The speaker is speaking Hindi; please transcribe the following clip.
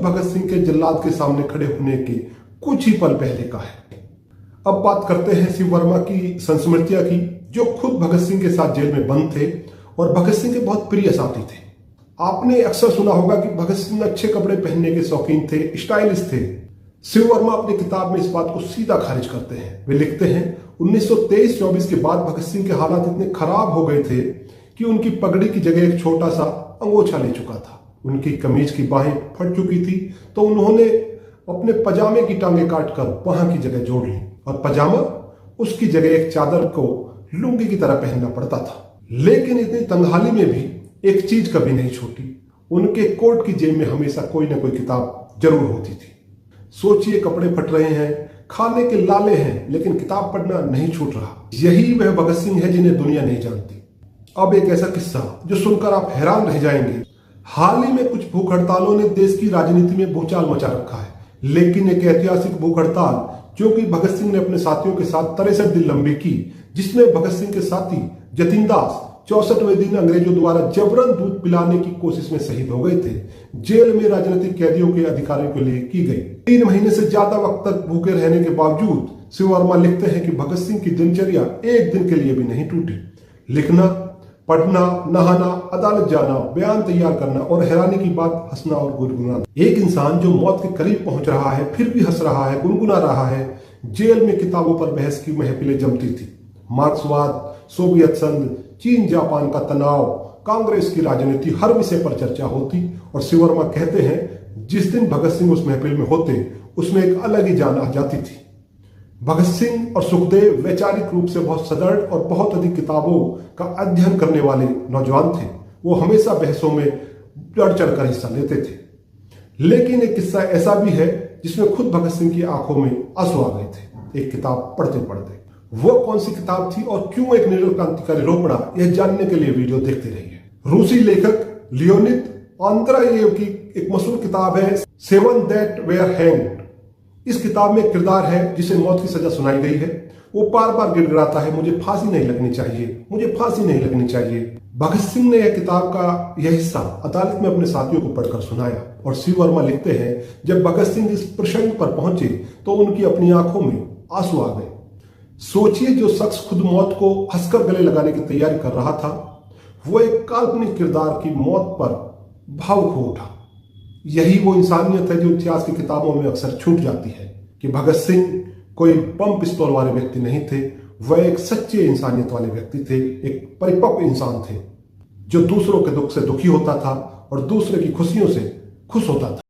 भगत सिंह के जल्लाद के सामने खड़े होने के कुछ ही पल पहले का है। अब बात करते हैं शिव वर्मा की संस्मृतियां की, जो खुद भगत सिंह के साथ जेल में बंद थे और भगत सिंह के बहुत प्रिय साथी थे। आपने अक्सर सुना होगा कि भगत सिंह अच्छे कपड़े पहनने के शौकीन थे, स्टाइलिश थे। शिव वर्मा अपनी किताब में इस बात को सीधा खारिज करते हैं। वे लिखते हैं 1923-24 के बाद भगत सिंह के हालात इतने खराब हो गए थे कि उनकी पगड़ी की जगह एक छोटा सा अंगोछा ले चुका था। उनकी कमीज की बाहें फट चुकी थी तो उन्होंने अपने पजामे की टांगे काटकर वहां की जगह जोड़ ली और पजामा उसकी जगह एक चादर को लुंगी की तरह पहनना पड़ता था। लेकिन इतनी तंगहाली में भी एक चीज कभी नहीं छूटी, उनके कोट की जेब में हमेशा कोई ना कोई किताब जरूर होती थी। सोचिए, कपड़े फट रहे हैं, खाने के लाले हैं, लेकिन किताब पढ़ना नहीं छूट रहा। यही वह भगत सिंह है जिन्हें दुनिया नहीं जानती। अब एक ऐसा किस्सा जो सुनकर आप हैरान रह जाएंगे। हाल ही में कुछ भूख हड़तालों ने देश की राजनीति में भूचाल मचा रखा है, लेकिन एक ऐतिहासिक भूख हड़ताल जो कि भगत सिंह ने अपने साथियों के साथ 63 दिन लंबी की, जिसमें भगत सिंह के साथी जतिन दास 64वें दिन अंग्रेजों द्वारा जबरन दूध पिलाने की कोशिश में शहीद हो गए थे, जेल में राजनीतिक कैदियों के अधिकारों के लिए की गई। 3 महीने से ज्यादा वक्त तक भूखे रहने के बावजूद शिव वर्मा लिखते हैं कि भगत सिंह की दिनचर्या एक दिन के लिए भी नहीं टूटी। लिखना, पढ़ना, नहाना, अदालत जाना, बयान तैयार करना और हैरानी की बात हंसना और गुनगुनाना। एक इंसान जो मौत के करीब पहुंच रहा है फिर भी हंस रहा है, गुनगुना रहा है। जेल में किताबों पर बहस की महफिलें जमती थी। मार्क्सवाद, सोवियत संघ, चीन जापान का तनाव, कांग्रेस की राजनीति, हर विषय पर चर्चा होती। और शिव वर्मा कहते हैं जिस दिन भगत सिंह उस महफिल में होते उसमें एक अलग ही जान आ जाती थी। भगत सिंह और सुखदेव वैचारिक रूप से बहुत सदृढ़ और बहुत अधिक किताबों का अध्ययन करने वाले नौजवान थे। वो हमेशा बहसों में बढ़ चढ़कर हिस्सा लेते थे। लेकिन एक किस्सा ऐसा भी है जिसमें खुद भगत सिंह की आंखों में आंसू आ गए थे एक किताब पढ़ते पढ़ते। वो कौन सी किताब थी और क्यों एक निर्मल क्रांतिकारी रो पड़ा, यह जानने के लिए वीडियो देखते रहिए। रूसी लेखक लियोनिद आंद्रेयेव की एक मशहूर किताब है 7 That Were Hanged। इस किताब में एक किरदार है जिसे मौत की सजा सुनाई गई है। वो बार बार गिड़गिड़ाता है, मुझे फांसी नहीं लगनी चाहिए, मुझे फांसी नहीं लगनी चाहिए। भगत सिंह ने यह किताब का यह हिस्सा अदालत में अपने साथियों को पढ़कर सुनाया। और शिव वर्मा लिखते हैं जब भगत सिंह इस प्रसंग पर पहुंचे तो उनकी अपनी आंखों में आंसू आ गए। सोचिए, जो शख्स खुद मौत को हंसकर गले लगाने की तैयारी कर रहा था, वो एक काल्पनिक किरदार की मौत पर भावुक हो उठा। यही वो इंसानियत है जो इतिहास की किताबों में अक्सर छूट जाती है कि भगत सिंह कोई बम पिस्तौल वाले व्यक्ति नहीं थे। वह एक सच्चे इंसानियत वाले व्यक्ति थे, एक परिपक्व इंसान थे जो दूसरों के दुख से दुखी होता था और दूसरे की खुशियों से खुश होता था।